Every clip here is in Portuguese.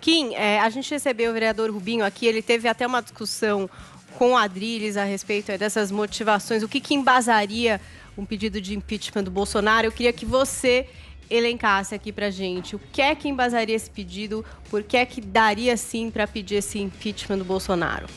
Kim, a gente recebeu o vereador Rubinho aqui, ele teve até uma discussão com o Adrilles a respeito dessas motivações, o que embasaria um pedido de impeachment do Bolsonaro. Eu queria que você elencasse aqui pra gente o que é que embasaria esse pedido, por que é que daria sim para pedir esse impeachment do Bolsonaro.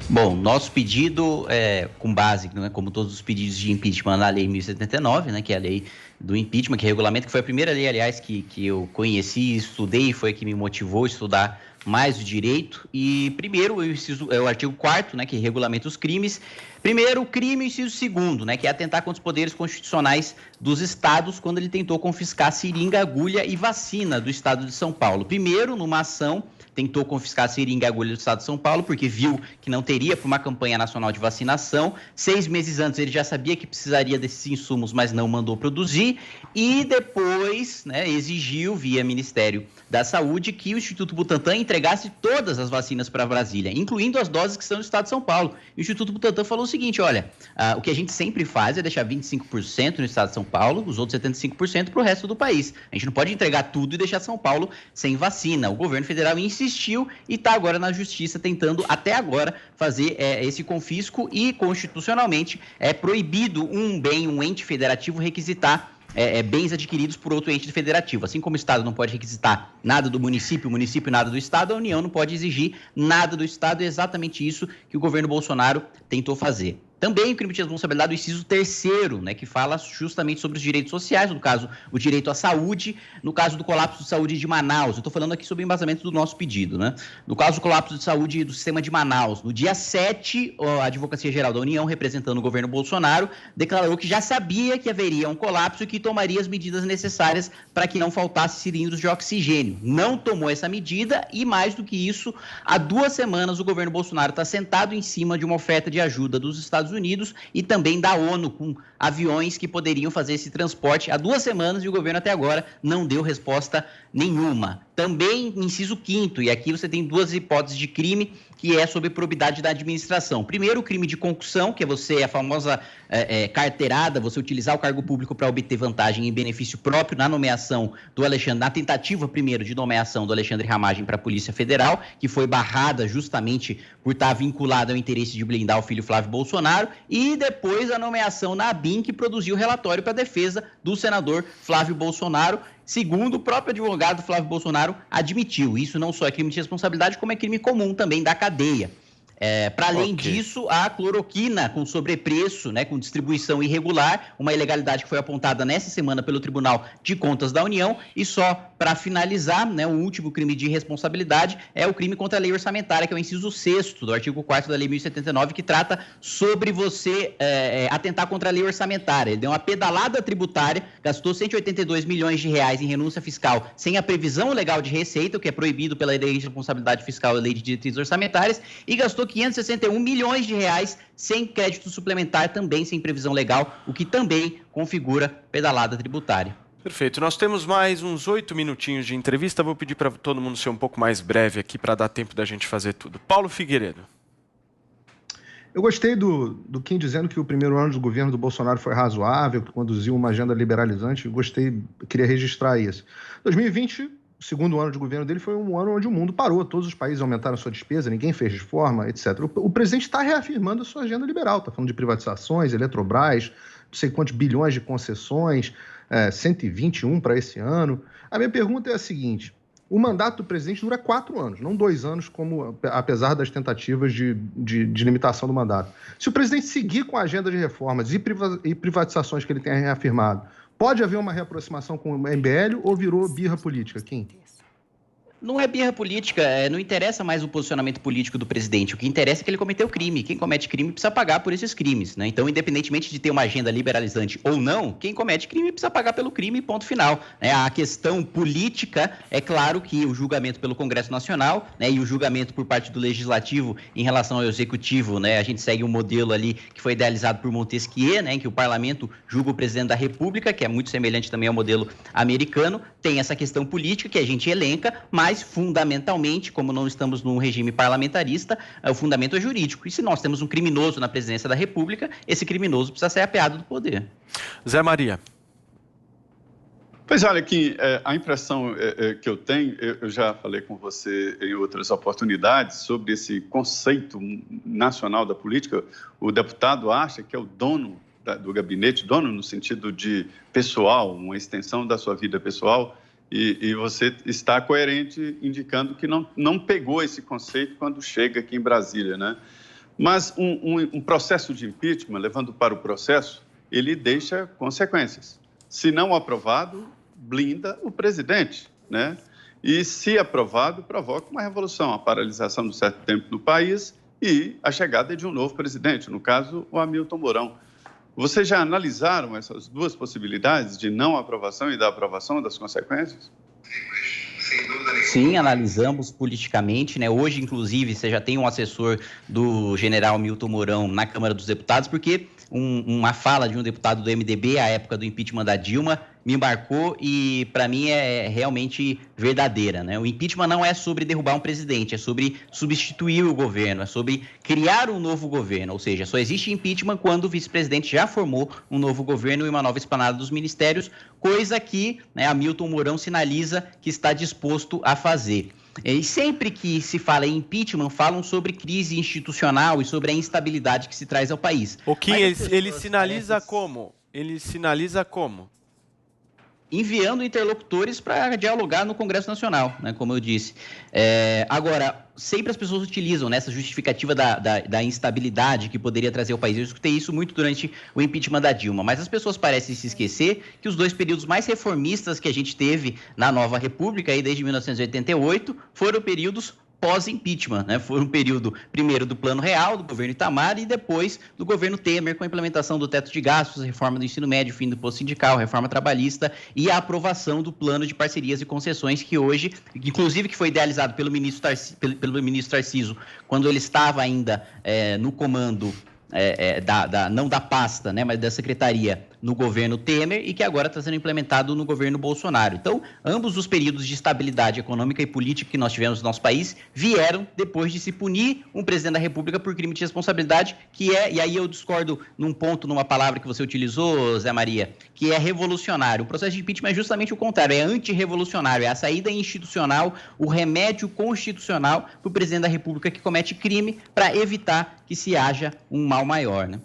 Bom, nosso pedido é com base, né, como todos os pedidos de impeachment, na Lei 1079, né, que é a lei do impeachment, que é regulamento, que foi a primeira lei, aliás, que eu conheci, estudei, foi a que me motivou a estudar mais o direito. E primeiro, o artigo 4º, né, que regulamenta os crimes. Primeiro, o crime, inciso 2º, né, que é atentar contra os poderes constitucionais dos estados quando ele tentou confiscar seringa, agulha e vacina do estado de São Paulo. Primeiro, numa ação, tentou confiscar a seringa e agulha do estado de São Paulo, porque viu que não teria para uma campanha nacional de vacinação. 6 meses antes ele já sabia que precisaria desses insumos, mas não mandou produzir. E depois, né, exigiu, via Ministério da Saúde, que o Instituto Butantan entregasse todas as vacinas para Brasília, incluindo as doses que estão no estado de São Paulo. E o Instituto Butantan falou o seguinte, olha, o que a gente sempre faz é deixar 25% no estado de São Paulo, os outros 75% para o resto do país. A gente não pode entregar tudo e deixar São Paulo sem vacina. O governo federal insistiu e está agora na justiça tentando, até agora, fazer esse confisco, e constitucionalmente é proibido um ente federativo requisitar bens adquiridos por outro ente federativo. Assim como o Estado não pode requisitar nada do município, o município nada do Estado, a União não pode exigir nada do Estado. É exatamente isso que o governo Bolsonaro tentou fazer. Também o crime de responsabilidade do inciso 3º, né, que fala justamente sobre os direitos sociais, no caso, o direito à saúde, no caso do colapso de saúde de Manaus. Eu estou falando aqui sobre o embasamento do nosso pedido, né? No caso do colapso de saúde do sistema de Manaus, no dia 7, a Advocacia Geral da União, representando o governo Bolsonaro, declarou que já sabia que haveria um colapso e que tomaria as medidas necessárias para que não faltasse cilindros de oxigênio. Não tomou essa medida e, mais do que isso, há 2 semanas o governo Bolsonaro está sentado em cima de uma oferta de ajuda dos Estados Unidos e também da ONU, com aviões que poderiam fazer esse transporte há 2 semanas, e o governo até agora não deu resposta nenhuma. Também, inciso 5º, e aqui você tem 2 hipóteses de crime, que é sobre probidade da administração. Primeiro, o crime de concussão, que é a famosa carteirada, você utilizar o cargo público para obter vantagem em benefício próprio na nomeação do Alexandre, na tentativa primeiro de nomeação do Alexandre Ramagem para a Polícia Federal, que foi barrada justamente por estar vinculada ao interesse de blindar o filho Flávio Bolsonaro, e depois a nomeação na ABIN, que produziu o relatório para a defesa do senador Flávio Bolsonaro. Segundo o próprio advogado Flávio Bolsonaro admitiu, isso não só é crime de responsabilidade, como é crime comum também da cadeia. Para além disso, a cloroquina com sobrepreço, né, com distribuição irregular, uma ilegalidade que foi apontada nessa semana pelo Tribunal de Contas da União. E só para finalizar, né, o último crime de responsabilidade é o crime contra a lei orçamentária, que é o inciso 6º do artigo 4º da Lei 1079, que trata sobre você atentar contra a lei orçamentária. Ele deu uma pedalada tributária, gastou 182 milhões de reais em renúncia fiscal sem a previsão legal de receita, o que é proibido pela Lei de Responsabilidade Fiscal e Lei de Diretrizes Orçamentárias, e gastou 561 milhões de reais sem crédito suplementar, também sem previsão legal, o que também configura pedalada tributária. Perfeito. Nós temos mais uns 8 minutinhos de entrevista. Vou pedir para todo mundo ser um pouco mais breve aqui para dar tempo da gente fazer tudo. Paulo Figueiredo. Eu gostei do Kim dizendo que o primeiro ano do governo do Bolsonaro foi razoável, que conduziu uma agenda liberalizante. Gostei, queria registrar isso. 2020... O segundo ano de governo dele foi um ano onde o mundo parou, todos os países aumentaram sua despesa, ninguém fez reforma, etc. O presidente está reafirmando a sua agenda liberal, está falando de privatizações, Eletrobras, não sei quantos bilhões de concessões, 121 para esse ano. A minha pergunta é a seguinte: o mandato do presidente dura 4 anos, não 2 anos, como, apesar das tentativas de limitação do mandato. Se o presidente seguir com a agenda de reformas e privatizações que ele tem reafirmado, pode haver uma reaproximação com o MBL ou virou birra política, Kim? Não é birra política, não interessa mais o posicionamento político do presidente. O que interessa é que ele cometeu crime. Quem comete crime precisa pagar por esses crimes, né? Então, independentemente de ter uma agenda liberalizante ou não, quem comete crime precisa pagar pelo crime, ponto final. A questão política, é claro que o julgamento pelo Congresso Nacional, né, e o julgamento por parte do Legislativo em relação ao Executivo, né, a gente segue um modelo ali que foi idealizado por Montesquieu, né, em que o Parlamento julga o presidente da República, que é muito semelhante também ao modelo americano. Tem essa questão política que a gente elenca, mas fundamentalmente, como não estamos num regime parlamentarista, o fundamento é jurídico. E se nós temos um criminoso na presidência da República, esse criminoso precisa ser apeado do poder. Zé Maria. Pois olha, que a impressão que eu tenho, eu já falei com você em outras oportunidades sobre esse conceito nacional da política. O deputado acha que é o dono do gabinete, dono no sentido de pessoal, uma extensão da sua vida pessoal, e você está coerente indicando que não pegou esse conceito quando chega aqui em Brasília, né? Mas um processo de impeachment, levando para o processo, ele deixa consequências. Se não aprovado, blinda o presidente, né? E se aprovado, provoca uma revolução, a paralisação de certo tempo no país e a chegada de um novo presidente, no caso, o Hamilton Mourão. Vocês já analisaram essas duas possibilidades de não aprovação e da aprovação das consequências? Sim, analisamos politicamente, né? Hoje, inclusive, você já tem um assessor do general Hamilton Mourão na Câmara dos Deputados, porque uma fala de um deputado do MDB à época do impeachment da Dilma me marcou e, para mim, é realmente verdadeira, né? O impeachment não é sobre derrubar um presidente, é sobre substituir o governo, é sobre criar um novo governo, ou seja, só existe impeachment quando o vice-presidente já formou um novo governo e uma nova esplanada dos ministérios, coisa que, né, Hamilton Mourão sinaliza que está disposto a fazer. E sempre que se fala em impeachment, falam sobre crise institucional e sobre a instabilidade que se traz ao país. O que ele sinaliza como? Ele sinaliza como? Enviando interlocutores para dialogar no Congresso Nacional, né, como eu disse. Agora, sempre as pessoas utilizam nessa justificativa da instabilidade que poderia trazer ao país. Eu escutei isso muito durante o impeachment da Dilma, mas as pessoas parecem se esquecer que os dois períodos mais reformistas que a gente teve na nova República, aí desde 1988, foram períodos pós-impeachment, né? Foi um período, primeiro, do Plano Real, do governo Itamar, e depois do governo Temer, com a implementação do teto de gastos, reforma do ensino médio, fim do posto sindical, reforma trabalhista e a aprovação do plano de parcerias e concessões que hoje, inclusive que foi idealizado pelo ministro Tarcísio, quando ele estava ainda no comando não da pasta, né, mas da secretaria no governo Temer e que agora está sendo implementado no governo Bolsonaro. Então, ambos os períodos de estabilidade econômica e política que nós tivemos no nosso país vieram depois de se punir um presidente da República por crime de responsabilidade, que e aí eu discordo num ponto, numa palavra que você utilizou, Zé Maria, que é revolucionário. O processo de impeachment é justamente o contrário, é antirrevolucionário, é a saída institucional, o remédio constitucional para o presidente da República que comete crime para evitar que se haja um mal maior, né?